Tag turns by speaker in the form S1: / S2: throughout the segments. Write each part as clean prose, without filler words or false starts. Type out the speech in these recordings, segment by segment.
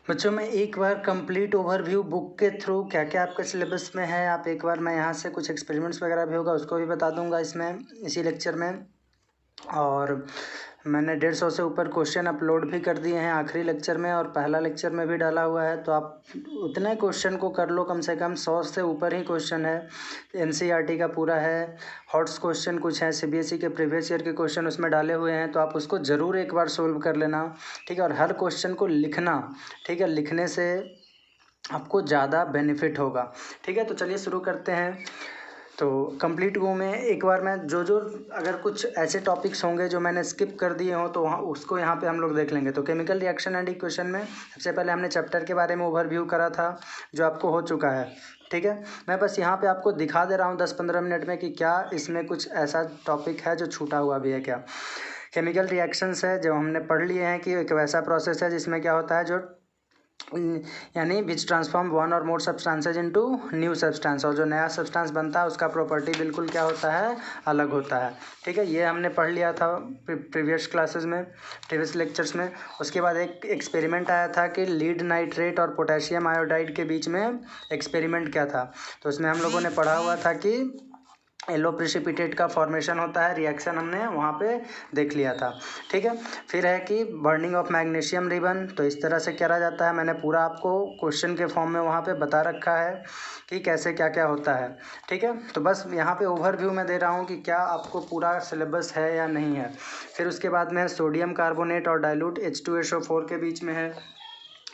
S1: बच्चों मैं एक बार कंप्लीट ओवरव्यू बुक के थ्रू क्या क्या आपके सिलेबस में है, आप एक बार मैं यहाँ से कुछ एक्सपेरिमेंट्स वगैरह भी होगा उसको भी बता दूंगा इसमें इसी लेक्चर में। और मैंने 150 से ऊपर क्वेश्चन अपलोड भी कर दिए हैं आखिरी लेक्चर में, और पहला लेक्चर में भी डाला हुआ है। तो आप उतने क्वेश्चन को कर लो, कम से कम 100 से ऊपर ही क्वेश्चन है। एनसीईआरटी का पूरा है, हॉट्स क्वेश्चन कुछ है, सीबीएसई के प्रीवियस ईयर के क्वेश्चन उसमें डाले हुए हैं, तो आप उसको ज़रूर एक बार सोल्व कर लेना, ठीक है। और हर क्वेश्चन को लिखना, ठीक है, लिखने से आपको ज़्यादा बेनिफिट होगा, ठीक है। तो चलिए शुरू करते हैं। तो कंप्लीट वो में एक बार मैं जो जो अगर कुछ ऐसे टॉपिक्स होंगे जो मैंने स्किप कर दिए हों तो वहाँ उसको यहाँ पे हम लोग देख लेंगे। तो केमिकल रिएक्शन एंड इक्वेशन में सबसे पहले हमने चैप्टर के बारे में ओवरव्यू करा था जो आपको हो चुका है, ठीक है। मैं बस यहाँ पे आपको दिखा दे रहा हूँ 10-15 मिनट में कि क्या इसमें कुछ ऐसा टॉपिक है जो छूटा हुआ भी है क्या। केमिकल रिएक्शंस है जो हमने पढ़ लिए हैं कि एक वैसा प्रोसेस है जिसमें क्या होता है जो यानी विच ट्रांसफॉर्म वन और मोर सब्सटेंसेज इनटू न्यू सब्सटेंस, और जो नया सब्सटेंस बनता है उसका प्रॉपर्टी बिल्कुल क्या होता है, अलग होता है, ठीक है। ये हमने पढ़ लिया था प्रीवियस क्लासेस में, प्रीवियस लेक्चर्स में। उसके बाद एक एक्सपेरिमेंट आया था कि लीड नाइट्रेट और पोटेशियम आयोडाइड के बीच में एक्सपेरिमेंट क्या था। तो उसमें हम लोगों ने पढ़ा हुआ था कि येलो प्रेसिपिटेट का फॉर्मेशन होता है, रिएक्शन हमने वहाँ पे देख लिया था, ठीक है। फिर है कि बर्निंग ऑफ मैग्नीशियम रिबन, तो इस तरह से करा जाता है। मैंने पूरा आपको क्वेश्चन के फॉर्म में वहाँ पे बता रखा है कि कैसे क्या क्या होता है, ठीक है। तो बस यहाँ पे ओवरव्यू में दे रहा हूँ कि क्या आपको पूरा सिलेबस है या नहीं है। फिर उसके बाद में सोडियम कार्बोनेट और डाइल्यूट H2SO4 के बीच में है,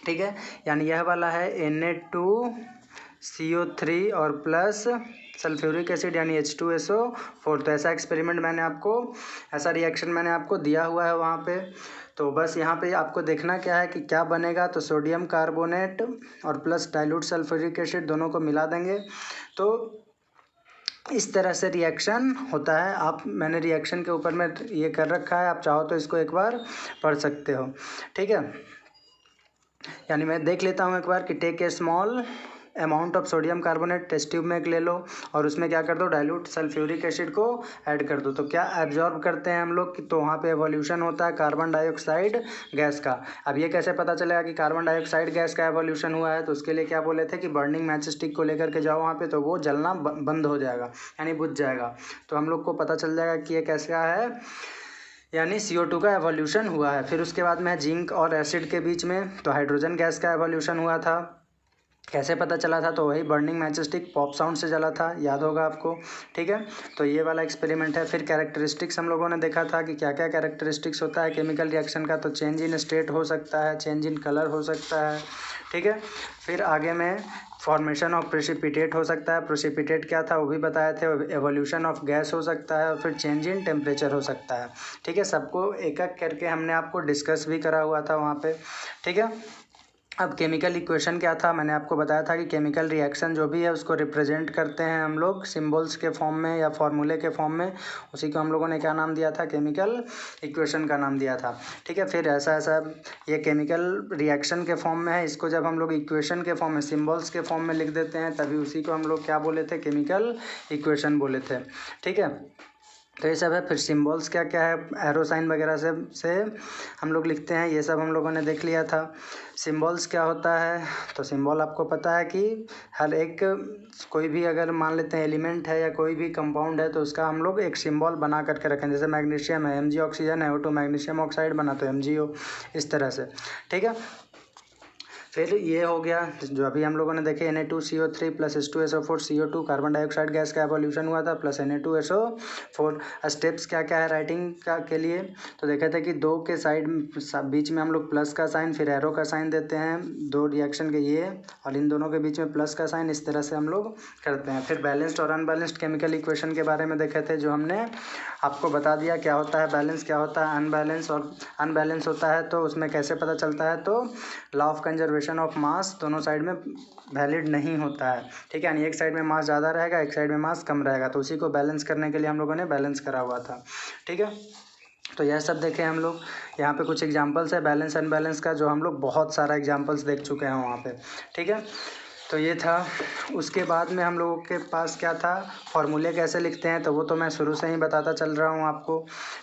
S1: ठीक है। यानी यह वाला है Na2CO3 और प्लस सल्फ्यूरिक एसिड यानी H2SO4। तो ऐसा एक्सपेरिमेंट मैंने आपको, ऐसा रिएक्शन मैंने आपको दिया हुआ है वहाँ पे। तो बस यहाँ पे आपको देखना क्या है कि क्या बनेगा। तो सोडियम कार्बोनेट और प्लस डाइल्यूट सल्फ्यूरिक एसिड दोनों को मिला देंगे तो इस तरह से रिएक्शन होता है। आप मैंने रिएक्शन के ऊपर में ये कर रखा है, आप चाहो तो इसको एक बार पढ़ सकते हो, ठीक है। यानी मैं देख लेता हूँ एक बार कि take a small amount of sodium carbonate, test tube में एक ले लो और उसमें क्या कर दो, डाइल्यूट सल्फ्यूरिक एसिड को ऐड कर दो। तो क्या एब्जॉर्ब करते हैं हम लोग कि तो वहाँ पे एवोल्यूशन होता है कार्बन डाइऑक्साइड गैस का। अब ये कैसे पता चलेगा कि कार्बन डाइऑक्साइड गैस का एवोल्यूशन हुआ है, तो उसके लिए क्या बोले थे कि बर्निंग मैच स्टिक को लेकर के जाओ वहाँ पे, तो वो जलना बंद हो जाएगा यानी बुझ जाएगा। तो हम लोग को पता चल जाएगा कि ये कैसा है, यानी CO2 का एवोल्यूशन हुआ है। फिर उसके बाद में जिंक और एसिड के बीच में तो हाइड्रोजन गैस का एवोल्यूशन हुआ था। कैसे पता चला था, तो वही burning match stick pop sound से जला था, याद होगा आपको, ठीक है। तो ये वाला एक्सपेरिमेंट है। फिर कैरेक्टरिस्टिक्स हम लोगों ने देखा था कि क्या क्या कैरेक्टरिस्टिक्स होता है केमिकल रिएक्शन का। तो चेंज इन स्टेट हो सकता है, चेंज इन कलर हो सकता है, ठीक है। फिर आगे में फॉर्मेशन ऑफ प्रेसिपिटेट हो सकता है, प्रेसिपिटेट क्या था वो भी बताए थे। एवोल्यूशन ऑफ गैस हो सकता है और फिर चेंज इन टेम्परेचर हो सकता है, ठीक है। सबको एक एक करके हमने आपको डिस्कस भी करा हुआ था वहाँ पे, ठीक है। अब केमिकल इक्वेशन क्या था, मैंने आपको बताया था कि केमिकल रिएक्शन जो भी है उसको रिप्रेजेंट करते हैं हम लोग सिंबल्स के फॉर्म में या फॉर्मूले के फॉर्म में। उसी को हम लोगों ने क्या नाम दिया था, केमिकल इक्वेशन का नाम दिया था, ठीक है। फिर ऐसा ऐसा ये केमिकल रिएक्शन के फॉर्म में है, इसको जब हम लोग इक्वेशन के फॉर्म में सिम्बल्स के फॉर्म में लिख देते हैं तभी उसी को हम लोग क्या बोले थे, केमिकल इक्वेशन बोले थे, ठीक है। तो ये सब है। फिर सिम्बल्स क्या क्या है, एरो साइन वगैरह से हम लोग लिखते हैं, ये सब हम लोगों ने देख लिया था। सिम्बल्स क्या होता है, तो सिम्बल आपको पता है कि हर एक कोई भी अगर मान लेते हैं एलिमेंट है या कोई भी कंपाउंड है तो उसका हम लोग एक सिम्बल बना करके रखें। जैसे मैग्नीशियम है, Mg ऑक्सीजन है, O2 मैग्नीशियम ऑक्साइड बना तो MgO, इस तरह से, ठीक है। फिर ये हो गया जो अभी हम लोगों ने देखे Na2CO3 plus H2SO4 CO2 carbon dioxide gas का एवोल्यूशन हुआ था प्लस Na2SO4। स्टेप्स क्या क्या है राइटिंग का के लिए, तो देखे थे कि दो के साइड बीच में हम लोग प्लस का साइन फिर एरो का साइन देते हैं, दो रिएक्शन के ये और इन दोनों के बीच में प्लस का साइन, इस तरह से हम लोग करते हैं। फिर बैलेंस्ड और अनबैलेंस्ड केमिकल इक्वेशन के बारे में देखे थे जो हमने आपको बता दिया क्या होता है बैलेंस, क्या होता है अनबैलेंस। और अनबैलेंस होता है तो उसमें कैसे पता चलता है, तो law of conservation of mass दोनों साइड में वैलिड नहीं होता है, ठीक है। यानी एक साइड में मास ज़्यादा रहेगा, एक साइड में मास कम रहेगा, तो उसी को बैलेंस करने के लिए हम लोगों ने बैलेंस करा हुआ था, ठीक है। तो यह सब देखे हम लोग। यहाँ पे कुछ एग्जांपल्स है बैलेंस अनबैलेंस का जो हम लोग बहुत सारा एग्जांपल्स देख चुके हैं वहाँ पे, ठीक है। तो ये था। उसके बाद में हम लोगों के पास क्या था, फॉर्मूले कैसे लिखते हैं, तो वो तो मैं शुरू से ही बताता चल रहा हूँ आपको,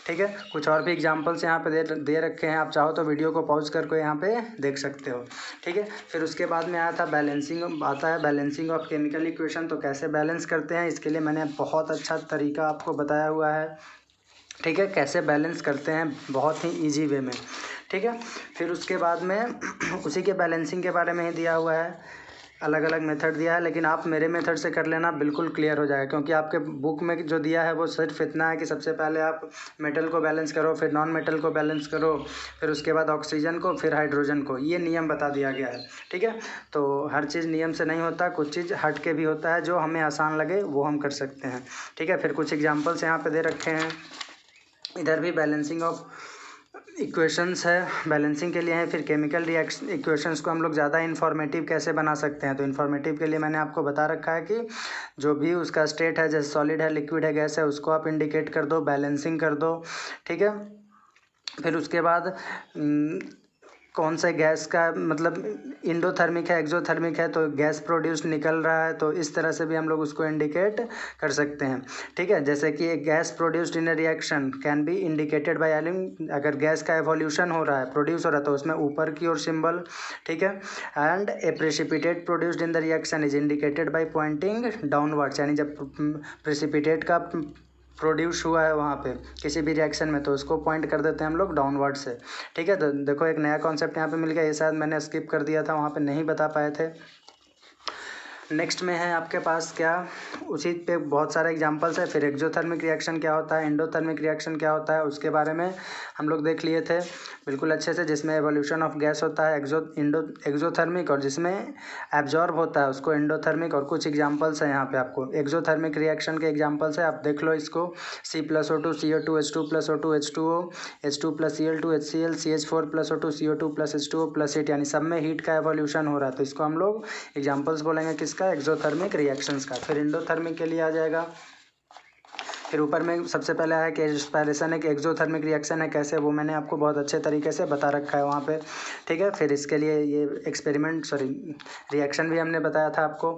S1: ठीक है। कुछ और भी एग्जांपल्स यहाँ पे दे रखे हैं, आप चाहो तो वीडियो को पॉज करके यहाँ पे देख सकते हो, ठीक है। फिर उसके बाद में आया था बैलेंसिंग, आता है बैलेंसिंग ऑफ केमिकल इक्वेशन। तो कैसे बैलेंस करते हैं, इसके लिए मैंने बहुत अच्छा तरीका आपको बताया हुआ है, ठीक है, कैसे बैलेंस करते हैं बहुत ही ईजी वे में, ठीक है। फिर उसके बाद में उसी के बैलेंसिंग के बारे में ही दिया हुआ है, अलग अलग मेथड दिया है, लेकिन आप मेरे मेथड से कर लेना, बिल्कुल क्लियर हो जाएगा। क्योंकि आपके बुक में जो दिया है वो सिर्फ इतना है कि सबसे पहले आप मेटल को बैलेंस करो, फिर नॉन मेटल को बैलेंस करो, फिर उसके बाद ऑक्सीजन को, फिर हाइड्रोजन को, ये नियम बता दिया गया है, ठीक है। तो हर चीज़ नियम से नहीं होता, कुछ चीज़ हट के भी होता है, जो हमें आसान लगे वो हम कर सकते हैं, ठीक है। फिर कुछ एग्जाम्पल्स यहाँ पे दे रखे हैं, इधर भी बैलेंसिंग ऑफ इक्वेशंस है, बैलेंसिंग के लिए है। फिर केमिकल रिएक्शन इक्वेशंस को हम लोग ज़्यादा इन्फॉर्मेटिव कैसे बना सकते हैं, तो इन्फॉर्मेटिव के लिए मैंने आपको बता रखा है कि जो भी उसका स्टेट है, जैसे सॉलिड है, लिक्विड है, गैस है, उसको आप इंडिकेट कर दो, बैलेंसिंग कर दो, ठीक है। फिर उसके बाद कौन सा गैस का मतलब इंडोथर्मिक है, एक्सोथर्मिक है, तो गैस प्रोड्यूस निकल रहा है, तो इस तरह से भी हम लोग उसको इंडिकेट कर सकते हैं, ठीक है। जैसे कि एक gas produced in a reaction can be indicated by एलिंग, अगर गैस का एवोल्यूशन हो रहा है, प्रोड्यूस हो रहा है, तो उसमें ऊपर की ओर सिंबल, ठीक है। And a precipitate produced in the reaction is indicated by pointing downwards, यानी जब प्रेसिपिटेट का प्रोड्यूस हुआ है वहाँ पे किसी भी रिएक्शन में, तो उसको पॉइंट कर देते हैं हम लोग डाउनवर्ड से, ठीक है। तो देखो एक नया कॉन्सेप्ट यहाँ पे मिल गया, ये शायद मैंने स्किप कर दिया था, वहाँ पे नहीं बता पाए थे। नेक्स्ट में है आपके पास क्या, उसी पे बहुत सारे एग्जांपल्स है। फिर एक्सोथर्मिक रिएक्शन क्या होता है, एंडोथर्मिक रिएक्शन क्या होता है, उसके बारे में हम लोग देख लिए थे बिल्कुल अच्छे से, जिसमें एवोल्यूशन ऑफ गैस होता है एक्सोथर्मिक, और जिसमें एब्जॉर्ब होता है उसको एंडोथर्मिक। और कुछ एग्जांपल्स हैं यहाँ पे आपको एक्सोथर्मिक रिएक्शन के एग्जांपल्स है, आप देख लो इसको, C+O2 CO2 H2 + O2 H2O H2 + Cl2 HCl CH4 + O2 CO2 + H2O + heat, यानी सब में हीट का एवोल्यूशन हो रहा है, तो इसको हम लोग एग्जांपल्स बोलेंगे किसका, एक्सोथर्मिक रिएक्शंस का। फिर एंडोथर्मिक के लिए आ जाएगा, फिर ऊपर में सबसे पहले आया कि एस्पिरेशन एक एक्सोथर्मिक रिएक्शन है, कैसे, वो मैंने आपको बहुत अच्छे तरीके से बता रखा है वहाँ पे, ठीक है। फिर इसके लिए ये रिएक्शन भी हमने बताया था आपको।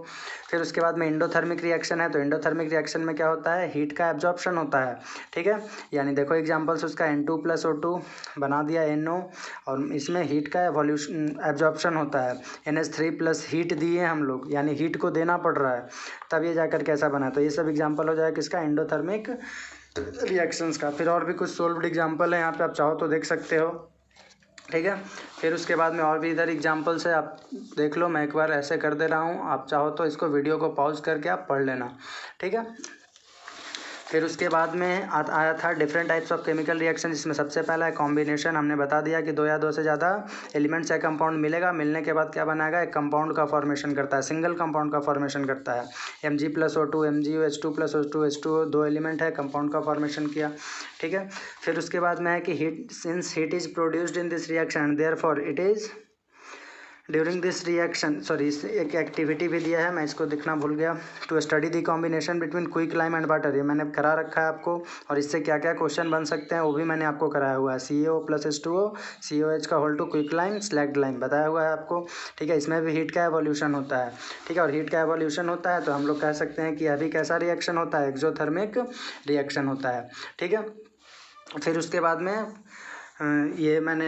S1: फिर उसके बाद में एंडोथर्मिक रिएक्शन है, तो एंडोथर्मिक रिएक्शन में क्या होता है, हीट का एब्जॉर्प्शन होता है, ठीक है। यानी देखो एग्जाम्पल्स उसका N2 + O2 बना दिया NO, और इसमें हीट का एब्जॉर्प्शन होता है, NH3+ हीट दिए हम लोग, यानी हीट को देना पड़ रहा है, तब ये जाकर कैसा बना। तो ये सब एग्जाम्पल हो जाए किसका, एंडोथर्मिक रिएक्शंस का। फिर और भी कुछ सोल्व्ड एग्जाम्पल है यहाँ पे, आप चाहो तो देख सकते हो, ठीक है। फिर उसके बाद में और भी इधर एग्जाम्पल्स है, आप देख लो, मैं एक बार ऐसे कर दे रहा हूँ, आप चाहो तो इसको वीडियो को पॉज करके आप पढ़ लेना, ठीक है। फिर उसके बाद में आया था different types of chemical reaction, जिसमें सबसे पहला है कॉम्बिनेशन। हमने बता दिया कि दो या दो से ज़्यादा एलिमेंट्स या कंपाउंड मिलेगा, मिलने के बाद क्या बनाएगा, एक कंपाउंड का फॉर्मेशन करता है, सिंगल कंपाउंड का फॉर्मेशन करता है, Mg+O2 MgO H2 + O2 H2O, दो एलिमेंट है, कंपाउंड का फॉर्मेशन किया, ठीक है। फिर उसके बाद में है कि heat, since heat is produced in this reaction therefore it is during this reaction, sorry एक एक्टिविटी भी दिया है, मैं इसको दिखना भूल गया, to study the combination between quicklime and water, ये मैंने करा रखा है आपको, और इससे क्या क्या क्वेश्चन बन सकते हैं वो भी मैंने आपको कराया हुआ है। CaO + H2O COH का whole two quicklime slaked lime बताया हुआ है आपको, ठीक है। इसमें भी हीट का एवोल्यूशन होता है, ठीक है, और हीट का एवोल्यूशन होता है तो हम लोग कह सकते हैं कि अभी कैसा रिएक्शन होता है, एक्सोथर्मिक रिएक्शन होता है, ठीक है। फिर उसके बाद में ये मैंने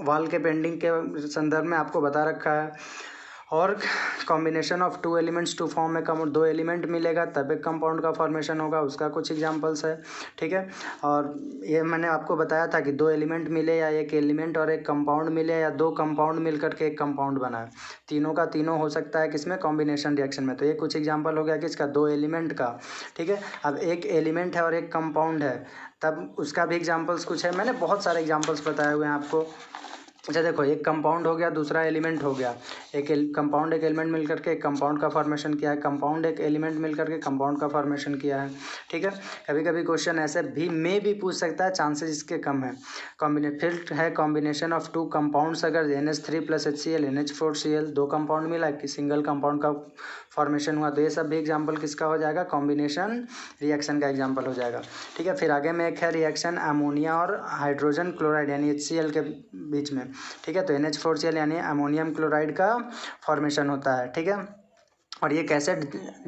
S1: वाल के बेंडिंग के संदर्भ में आपको बता रखा है, और combination of two elements to form a compound, दो एलिमेंट मिलेगा तब एक कंपाउंड का फॉर्मेशन होगा, उसका कुछ एग्जांपल्स है, ठीक है। और ये मैंने आपको बताया था कि दो एलिमेंट मिले, या एक एलिमेंट और एक कंपाउंड मिले, या दो कंपाउंड मिल करके एक कंपाउंड बना, तीनों का तीनों हो सकता है किसमें, कॉम्बिनेशन रिएक्शन में। तो ये कुछ एग्जाम्पल हो गया किसका, दो एलिमेंट का, ठीक है। अब एक एलिमेंट है और एक कंपाउंड है, तब उसका भी एग्जाम्पल्स कुछ है, मैंने बहुत सारे एग्जाम्पल्स बताए हुए हैं आपको। अच्छा देखो, एक कंपाउंड हो गया, दूसरा एलिमेंट हो गया, एक कंपाउंड एक एलिमेंट मिल करके एक कंपाउंड का फॉर्मेशन किया है, कंपाउंड एक एलिमेंट मिल करके कंपाउंड का फॉर्मेशन किया है, ठीक है। कभी कभी क्वेश्चन ऐसे भी पूछ सकता है, चांसेस इसके कम है। फिर है कॉम्बिनेशन ऑफ टू कंपाउंड्स, अगर NH3 + HCl NH4Cl, दो कंपाउंड मिला कि सिंगल कंपाउंड का फॉर्मेशन हुआ। तो ये सब भी एग्जाम्पल किसका हो जाएगा, कॉम्बिनेशन रिएक्शन का एग्जाम्पल हो जाएगा। ठीक है, फिर आगे में एक है रिएक्शन अमोनिया और हाइड्रोजन क्लोराइड यानी HCl के बीच में। ठीक है, तो NH4Cl यानी अमोनियम क्लोराइड का फॉर्मेशन होता है। ठीक है, और ये कैसे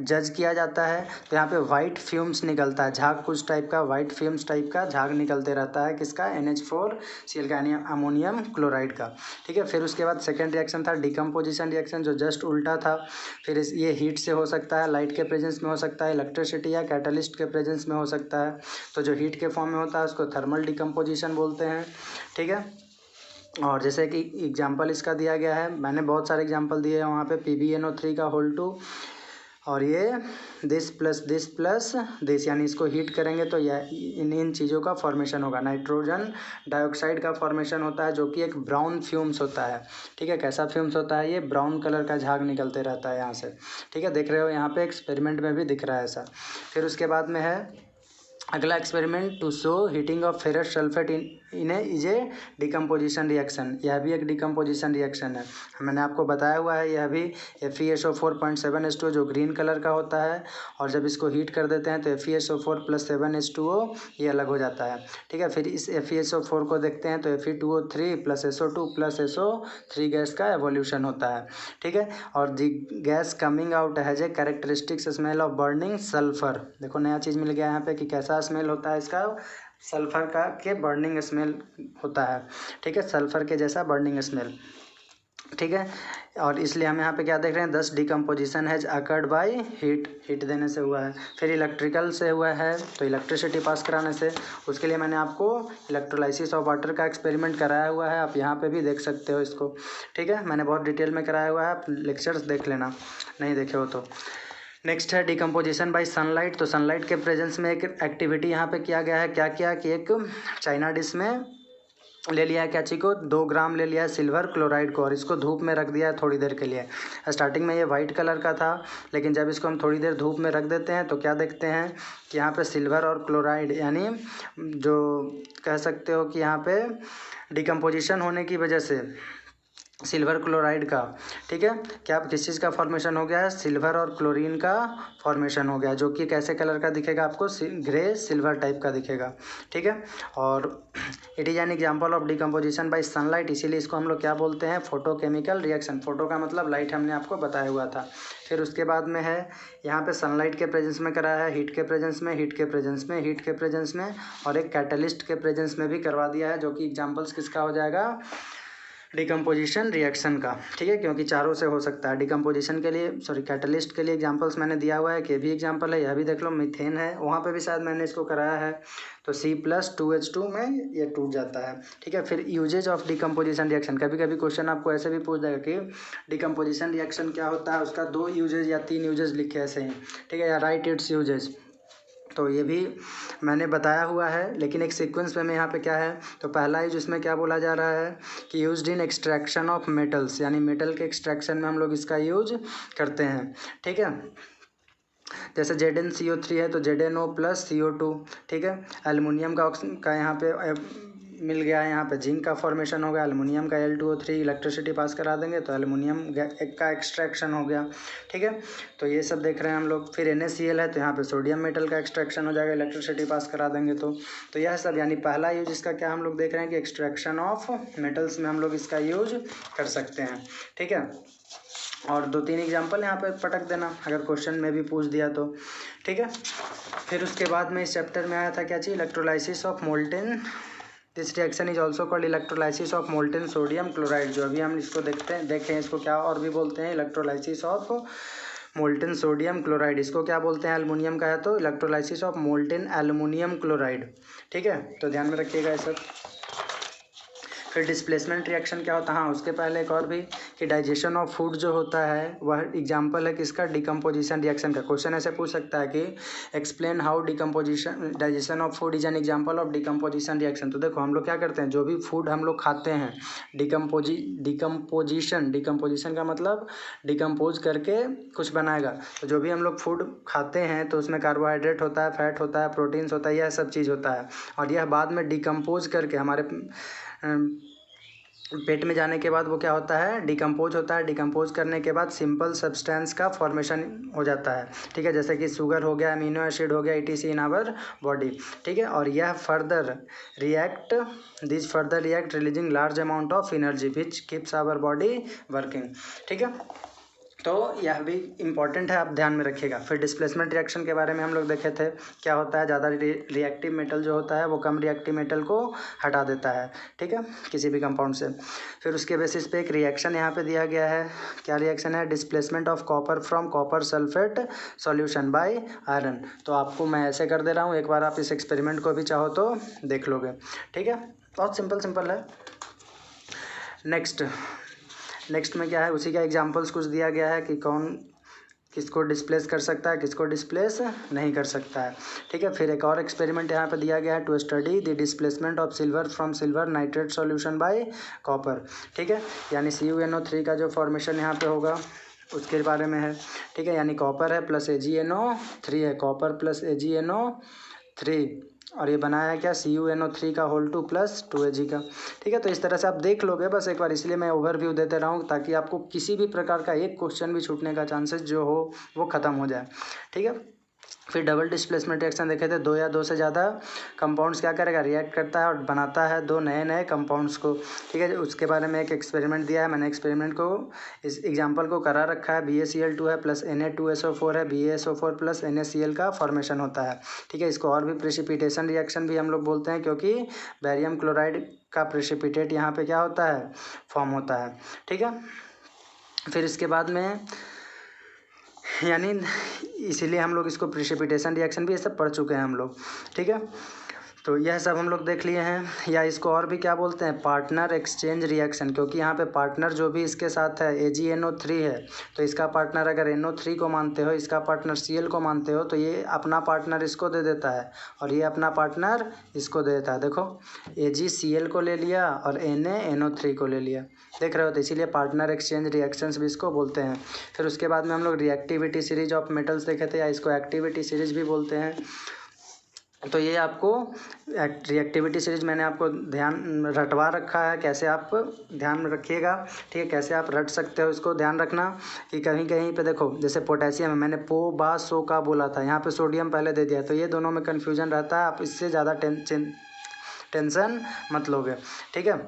S1: जज किया जाता है, तो यहाँ पे वाइट फ्यूम्स निकलता है, झाग कुछ टाइप का, वाइट फ्यूम्स टाइप का झाग निकलते रहता है, किसका, NH4Cl का यानी अमोनियम क्लोराइड का। ठीक है, फिर उसके बाद सेकेंड रिएक्शन था डिकम्पोजिशन रिएक्शन, जो जस्ट उल्टा था। फिर ये हीट से हो सकता है, लाइट के प्रेजेंस में हो सकता है, इलेक्ट्रिसिटी या कैटलिस्ट के प्रेजेंस में हो सकता है। तो जो हीट के फॉर्म में होता है उसको थर्मल डिकम्पोजिशन बोलते हैं। ठीक है, और जैसे कि एग्जाम्पल इसका दिया गया है, मैंने बहुत सारे एग्जाम्पल दिए हैं वहाँ पे, PbNO3 का होल 2 और ये दिस प्लस दिस यानी इसको हीट करेंगे तो यह इन चीज़ों का फॉर्मेशन होगा। नाइट्रोजन डाइऑक्साइड का फॉर्मेशन होता है जो कि एक ब्राउन फ्यूम्स होता है। ठीक है, कैसा फ्यूम्स होता है, ये ब्राउन कलर का झाग निकलते रहता है यहाँ से। ठीक है, देख रहे हो यहाँ पे एक्सपेरिमेंट में भी दिख रहा है ऐसा। फिर उसके बाद में है अगला experiment, to show heating of ferrous sulphate in is a decomposition reaction. यह भी एक डिकम्पोजिशन रिएक्शन है, मैंने आपको बताया हुआ है। यह भी FeSO4.7H2O जो ग्रीन कलर का होता है, और जब इसको हीट कर देते हैं तो FeSO4 + 7H2O ये अलग हो जाता है। ठीक है, फिर इस FeSO4 को देखते हैं तो Fe2O3 + SO2 + SO3 गैस का एवोल्यूशन होता है। ठीक है, और the gas coming out has a characteristics smell of burning sulphur. देखो नया चीज़ मिल गया यहाँ पे कि कैसा स्मेल होता है इसका, सल्फर का के बर्निंग स्मेल होता है। ठीक है, सल्फर के जैसा बर्निंग स्मेल। ठीक है, और इसलिए हम यहाँ पे क्या देख रहे हैं, 10 decomposition has occurred by heat देने से हुआ है। फिर इलेक्ट्रिकल से हुआ है तो इलेक्ट्रिसिटी पास कराने से, उसके लिए मैंने आपको इलेक्ट्रोलाइसिस ऑफ वाटर का एक्सपेरिमेंट कराया हुआ है, आप यहाँ पे भी देख सकते हो इसको। ठीक है, मैंने बहुत डिटेल में कराया हुआ है, आप लेक्चर्स देख लेना नहीं देखे हो तो। नेक्स्ट है डिकम्पोजिशन बाय सनलाइट। तो सनलाइट के प्रेजेंस में एक एक्टिविटी यहाँ पे किया गया है, क्या किया कि एक चाइना डिश में ले लिया है, क्या चीज़ को, 2 ग्राम ले लिया है सिल्वर क्लोराइड को, और इसको धूप में रख दिया है थोड़ी देर के लिए। स्टार्टिंग में ये वाइट कलर का था, लेकिन जब इसको हम थोड़ी देर धूप में रख देते हैं तो क्या देखते हैं कि यहाँ पे सिल्वर और क्लोराइड यानी जो कह सकते हो कि यहाँ पे डिकम्पोजिशन होने की वजह से सिल्वर क्लोराइड का, ठीक है, क्या किस चीज़ का फॉर्मेशन हो गया है, सिल्वर और क्लोरीन का फॉर्मेशन हो गया, जो कि कैसे कलर का दिखेगा आपको, ग्रे सिल्वर टाइप का दिखेगा। ठीक है, और it is an example of decomposition bye sunlight, इसीलिए इसको हम लोग क्या बोलते हैं, फोटोकेमिकल रिएक्शन। फोटो का मतलब लाइट, हमने आपको बताया हुआ था। फिर उसके बाद में है यहाँ पे सनलाइट के प्रेजेंस में कराया है, हीट के प्रेजेंस में, हीट के प्रेजेंस में, हीट के प्रेजेंस में, और एक कैटलिस्ट के प्रेजेंस में भी करवा दिया है, जो कि एग्जाम्पल्स किसका हो जाएगा, डिकम्पोजिशन रिएक्शन का। ठीक है, क्योंकि चारों से हो सकता है। डिकम्पोजिशन के लिए कैटलिस्ट के लिए एग्जांपल्स मैंने दिया हुआ है, कि भी एग्जांपल है, यह भी देख लो, मीथेन है, वहाँ पे भी शायद मैंने इसको कराया है। तो C+2H2 में ये टूट जाता है। ठीक है, फिर यूजेज ऑफ डिकम्पोजिशन रिएक्शन, कभी कभी क्वेश्चन आपको ऐसे भी पूछ देगा कि डिकम्पोजिशन रिएक्शन क्या होता है, उसका 2 यूजेज या 3 यूजेज लिखे ऐसे ही। ठीक है, या राइट इट्स यूजेज, तो ये भी मैंने बताया हुआ है, लेकिन एक सीक्वेंस में यहाँ पे क्या है, तो पहला यूज इसमें क्या बोला जा रहा है कि used in extraction of metals, यानी मेटल के एक्सट्रैक्शन में हम लोग इसका यूज करते हैं। ठीक है, जैसे ZnCO3 है तो ZnO+CO2। ठीक है, एल्युमिनियम का यहाँ पे मिल गया है, यहाँ पे जिंक का फॉर्मेशन हो गया, एल्युमिनियम का Al2O3, इलेक्ट्रिसिटी पास करा देंगे तो एल्युमिनियम का एक्सट्रैक्शन हो गया। ठीक है, तो ये सब देख रहे हैं हम लोग। फिर NaCl है तो यहाँ पे सोडियम मेटल का एक्सट्रैक्शन हो जाएगा, इलेक्ट्रिसिटी पास करा देंगे तो यह सब, यानी पहला यूज इसका क्या हम लोग देख रहे हैं कि एक्सट्रैक्शन ऑफ मेटल्स में हम लोग इसका यूज कर सकते हैं। ठीक है, और 2-3 एग्जाम्पल यहाँ पे पटक देना अगर क्वेश्चन में भी पूछ दिया तो। ठीक है, फिर उसके बाद में इस चैप्टर में आया था क्या चीज़, electrolysis of molten. This reaction is also called electrolysis of molten sodium chloride, जो अभी हम इसको देखें इसको क्या और भी बोलते हैं, electrolysis of molten sodium chloride. इसको क्या बोलते हैं, एल्युमिनियम का है तो electrolysis of molten aluminium chloride. ठीक है, तो ध्यान में रखिएगा ये सब। फिर डिस्प्लेसमेंट रिएक्शन क्या होता है, हाँ उसके पहले एक और भी कि डाइजेशन ऑफ फूड जो होता है वह एग्जांपल है किसका, डिकम्पोजिशन रिएक्शन का। क्वेश्चन ऐसे पूछ सकता है कि explain how decomposition digestion of food is an example of decomposition reaction. तो देखो हम लोग क्या करते हैं, जो भी फूड हम लोग खाते हैं, डिकम्पोजिशन का मतलब डिकम्पोज करके कुछ बनाएगा। तो जो भी हम लोग फूड खाते हैं तो उसमें कार्बोहाइड्रेट होता है, फैट होता है, प्रोटीन्स होता है, यह सब चीज़ होता है, और यह बाद में डिकम्पोज करके हमारे पेट में जाने के बाद वो क्या होता है, डिकम्पोज होता है। डिकम्पोज करने के बाद सिंपल सब्सटेंस का फॉर्मेशन हो जाता है, ठीक है, जैसे कि शुगर हो गया, अमीनो एसिड हो गया, ETC इन आवर बॉडी, ठीक है। और यह further react releasing large amount of energy which keeps our body working, ठीक है। तो यह भी इम्पॉर्टेंट है, आप ध्यान में रखिएगा। फिर डिस्प्लेसमेंट रिएक्शन के बारे में हम लोग देखे थे, क्या होता है, ज़्यादा रिएक्टिव मेटल जो होता है वो कम रिएक्टिव मेटल को हटा देता है, ठीक है, किसी भी कंपाउंड से। फिर उसके बेसिस पे एक रिएक्शन यहाँ पे दिया गया है, क्या रिएक्शन है, displacement of copper from copper sulphate solution bye iron. तो आपको मैं ऐसे कर दे रहा हूँ, एक बार आप इस एक्सपेरिमेंट को भी चाहो तो देख लोगे, ठीक है, बहुत सिंपल है। नेक्स्ट में क्या है, उसी का एग्जांपल्स कुछ दिया गया है कि कौन किसको डिस्प्लेस कर सकता है, किसको डिस्प्लेस नहीं कर सकता है, ठीक है। फिर एक और एक्सपेरिमेंट यहाँ पे दिया गया है, to study the displacement of silver from silver nitrate solution by copper, ठीक है, यानी CuNO3 का जो फॉर्मेशन यहाँ पे होगा उसके बारे में है, ठीक है। यानी कॉपर है प्लस AgNO3 है, कॉपर प्लस AgNO3, और ये बनाया है क्या, CuNO3 का होल 2 प्लस 2Ag का, ठीक है। तो इस तरह से आप देख लोगे बस एक बार, इसलिए मैं ओवरव्यू देते रहा हूँ ताकि आपको किसी भी प्रकार का एक क्वेश्चन भी छूटने का चांसेस जो हो वो ख़त्म हो जाए, ठीक है। फिर डबल डिस्प्लेसमेंट रिएक्शन देखे थे, दो या दो से ज़्यादा कंपाउंड्स क्या करेगा, रिएक्ट करता है और बनाता है दो नए कंपाउंड्स को, ठीक है। उसके बारे में एक एक्सपेरिमेंट दिया है, मैंने एक्सपेरिमेंट को इस एग्जांपल को करा रखा है, BaCl2 है प्लस Na2SO4 है, BaSO4 प्लस NaCl का फॉर्मेशन होता है, ठीक है। इसको और भी प्रेसिपिटेशन रिएक्शन भी हम लोग बोलते हैं, क्योंकि बैरियम क्लोराइड का प्रेसिपिटेट यहाँ पे क्या होता है, फॉर्म होता है, ठीक है। फिर इसके बाद में यानी इसीलिए हम लोग इसको प्रेसिपिटेशन रिएक्शन भी ये सब पढ़ चुके हैं हम लोग, ठीक है। तो यह सब हम लोग देख लिए हैं, या इसको और भी क्या बोलते हैं, पार्टनर एक्सचेंज रिएक्शन, क्योंकि यहाँ पे पार्टनर जो भी इसके साथ है AgNO3 है, तो इसका पार्टनर अगर NO3 को मानते हो, इसका पार्टनर Cl को मानते हो, तो ये अपना पार्टनर इसको दे देता है और ये अपना पार्टनर इसको दे देता है। देखो AgCl को ले लिया और NaNO3 को ले लिया, देख रहे हो, तो इसीलिए पार्टनर एक्सचेंज रिएक्शंस भी इसको बोलते हैं। फिर उसके बाद में हम लोग रिएक्टिविटी सीरीज ऑफ मेटल्स देखे थे, या इसको एक्टिविटी सीरीज भी बोलते हैं। तो ये आपको रिएक्टिविटी सीरीज मैंने आपको ध्यान रटवा रखा है, कैसे आप ध्यान में रखिएगा, ठीक है, कैसे आप रट सकते हो इसको ध्यान रखना कि कहीं कहीं पे देखो, जैसे पोटेशियम है, मैंने सो का बोला था, यहाँ पे सोडियम पहले दे दिया, तो ये दोनों में कन्फ्यूजन रहता है, आप इससे ज़्यादा टेंशन मत लोगे, ठीक है।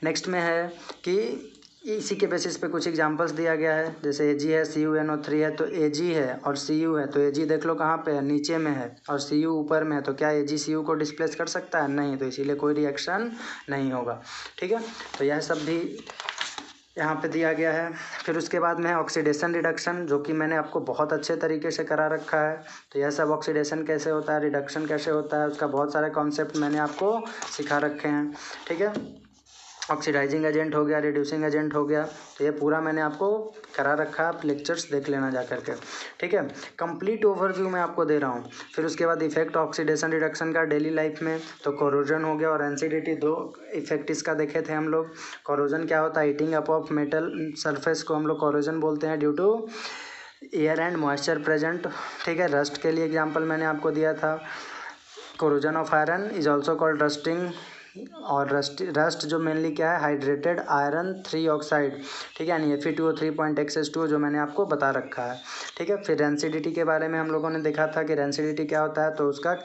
S1: नेक्स्ट में है कि इसी के बेसिस पे कुछ एग्जांपल्स दिया गया है, जैसे Ag है, CuNO3 है, तो Ag है और Cu है, तो Ag देख लो कहाँ पे है, नीचे में है, और Cu ऊपर में है, तो क्या Ag Cu को डिस्प्लेस कर सकता है, नहीं, तो इसीलिए कोई रिएक्शन नहीं होगा, ठीक है। तो यह सब भी यहाँ पे दिया गया है। फिर उसके बाद में है ऑक्सीडेशन रिडक्शन, जो कि मैंने आपको बहुत अच्छे तरीके से करा रखा है। तो यह सब ऑक्सीडेशन कैसे होता है, रिडक्शन कैसे होता है, उसका बहुत सारे कॉन्सेप्ट मैंने आपको सिखा रखे हैं, ठीक है। ऑक्सीडाइजिंग एजेंट हो गया, रिड्यूसिंग एजेंट हो गया, तो ये पूरा मैंने आपको करा रखा है, आप लेक्चर्स देख लेना जा करके, ठीक है। कंप्लीट ओवरव्यू मैं आपको दे रहा हूँ। फिर उसके बाद इफेक्ट ऑक्सीडेशन रिडक्शन का डेली लाइफ में, तो कोरोजन हो गया और एनसीडीटी, दो इफेक्ट इसका देखे थे हम लोग। कोरोजन क्या होता है, heating up of metal surface को हम लोग कोरोजन बोलते हैं, due to air and moisture present, ठीक है। रस्ट के लिए एग्जाम्पल मैंने आपको दिया था, corrosion of iron is also called rusting, और रस्ट जो मेनली क्या है, हाइड्रेटेड आयरन 3 ऑक्साइड, ठीक है, यानी Fe2O3.XH2 जो मैंने आपको बता रखा है, ठीक है। फिर रेंसिडिटी के बारे में हम लोगों ने देखा था कि रेंसिडिटी क्या होता है, तो उसका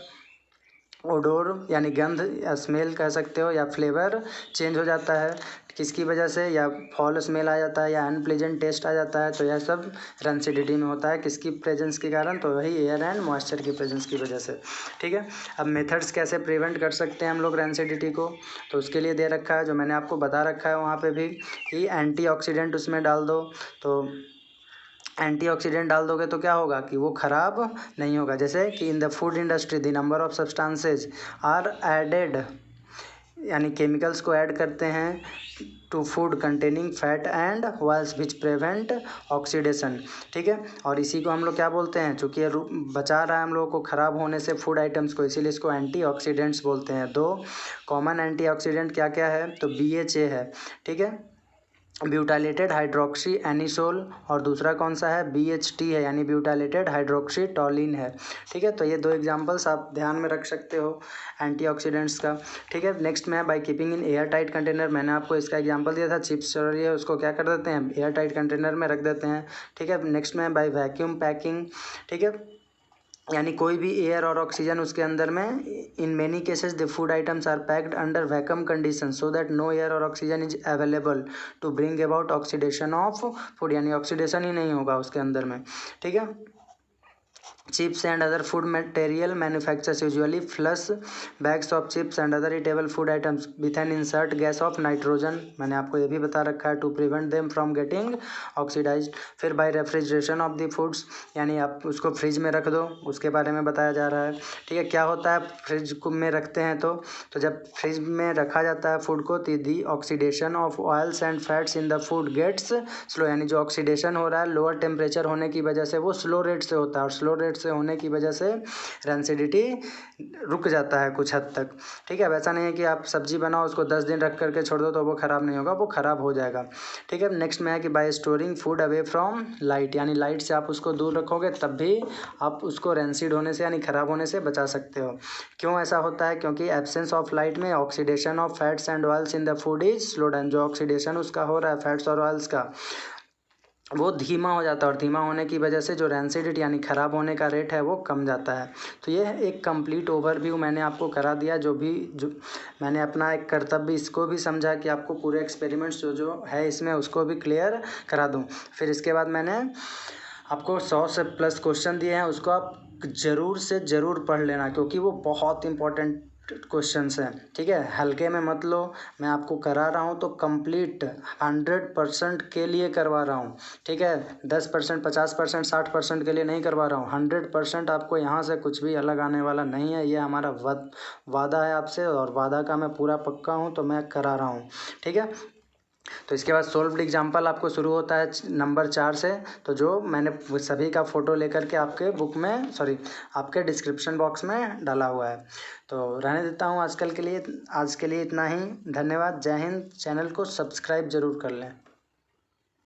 S1: ओडोर यानी गंध या स्मेल कह सकते हो, या फ्लेवर चेंज हो जाता है, किसकी वजह से, या फॉल स्मेल आ जाता है, या अनप्लेजेंट टेस्ट आ जाता है, तो यह सब रेंसिडिटी में होता है, किसकी प्रेजेंस के कारण, तो वही एयर एंड मॉइस्चर की प्रेजेंस की वजह से, ठीक है। अब मेथड्स कैसे प्रिवेंट कर सकते हैं हम लोग रेंसिडिटी को, तो उसके लिए दे रखा है, जो मैंने आपको बता रखा है वहाँ पे भी, कि एंटीऑक्सीडेंट उसमें डाल दो, तो एंटीऑक्सीडेंट डाल दोगे तो क्या होगा कि वो ख़राब नहीं होगा। जैसे कि in the food industry the number of substances are added, यानी केमिकल्स को ऐड करते हैं to food containing fat and oils which prevent oxidation, ठीक है। और इसी को हम लोग क्या बोलते हैं, चूँकि ये बचा रहा है हम लोगों को ख़राब होने से फूड आइटम्स को, इसीलिए इसको एंटीऑक्सीडेंट्स बोलते हैं। दो कॉमन एंटीऑक्सीडेंट क्या क्या है, तो BHA है, ठीक है, ब्यूटाइलेटेड हाइड्रोक्सी एनिसोल, और दूसरा कौन सा है, BHT है, यानी ब्यूटाइलेटेड हाइड्रोक्सी टॉलिन है। ठीक है, तो ये दो एग्जांपल्स आप ध्यान में रख सकते हो एंटीऑक्सीडेंट्स का। ठीक है, नेक्स्ट में by keeping in air tight container, मैंने आपको इसका एग्जांपल दिया था, चिप्स और ये उसको क्या कर देते हैं, एयर टाइट कंटेनर में रख देते हैं। ठीक है, नेक्स्ट में बाय वैक्यूम पैकिंग। ठीक है, यानी कोई भी एयर और ऑक्सीजन उसके अंदर में, in many cases the food items are packed under vacuum condition so that no air और oxygen is available to bring about oxidation of food, यानी ऑक्सीडेशन ही नहीं होगा उसके अंदर में। ठीक है, chips and other food material manufacturers usually flush bags of chips and other edible food items with an insert gas of nitrogen, मैंने आपको ये भी बता रखा है, to prevent them from getting oxidised. फिर by refrigeration of the foods, यानी आप उसको फ्रिज में रख दो, उसके बारे में बताया जा रहा है। ठीक है, क्या होता है फ्रिज को में रखते हैं तो जब फ्रिज में रखा जाता है फूड को, तो the oxidation of oils and fats in the food gets slow, यानी जो ऑक्सीडेशन हो रहा है लोअर टेम्परेचर होने की वजह से वो स्लो रेट से होता है, और स्लो रेट से होने की वजह से रेंसिडिटी रुक जाता है कुछ हद तक। ठीक है, वैसा नहीं है कि आप सब्जी बनाओ उसको 10 दिन रख करके छोड़ दो तो वो ख़राब नहीं होगा, वो ख़राब हो जाएगा। ठीक है, नेक्स्ट में है कि bye storing food away from light, यानी लाइट से आप उसको दूर रखोगे तब भी आप उसको रेंसिड होने से यानी ख़राब होने से बचा सकते हो। क्यों ऐसा होता है, क्योंकि एब्सेंस ऑफ लाइट में oxidation of fats and oils in the food is slow down, जो ऑक्सीडेशन उसका हो रहा है फैट्स और ऑयल्स का वो धीमा हो जाता है, और धीमा होने की वजह से जो रेंसिडिटी यानी ख़राब होने का रेट है वो कम जाता है। तो ये एक कंप्लीट ओवरव्यू मैंने आपको करा दिया, जो मैंने अपना एक कर्तव्य इसको भी समझा कि आपको पूरे एक्सपेरिमेंट्स जो है इसमें उसको भी क्लियर करा दूँ। फिर इसके बाद मैंने आपको 100 से प्लस क्वेश्चन दिए हैं, उसको आप ज़रूर से ज़रूर पढ़ लेना, क्योंकि वो बहुत इंपॉर्टेंट क्वेश्चंस हैं। ठीक है, हल्के में मत लो, मैं आपको करा रहा हूँ तो कंप्लीट 100% के लिए करवा रहा हूँ। ठीक है, 10%, 50%, 60% के लिए नहीं करवा रहा हूँ, 100% आपको यहाँ से कुछ भी अलग आने वाला नहीं है। ये हमारा वादा है आपसे, और वादा का मैं पूरा पक्का हूँ, तो मैं करा रहा हूँ। ठीक है, तो इसके बाद सोल्व्ड एग्जाम्पल आपको शुरू होता है नंबर 4 से, तो जो मैंने सभी का फ़ोटो लेकर के आपके बुक में आपके डिस्क्रिप्शन बॉक्स में डाला हुआ है। तो रहने देता हूँ आज के लिए इतना ही। धन्यवाद, जय हिंद। चैनल को सब्सक्राइब ज़रूर कर लें।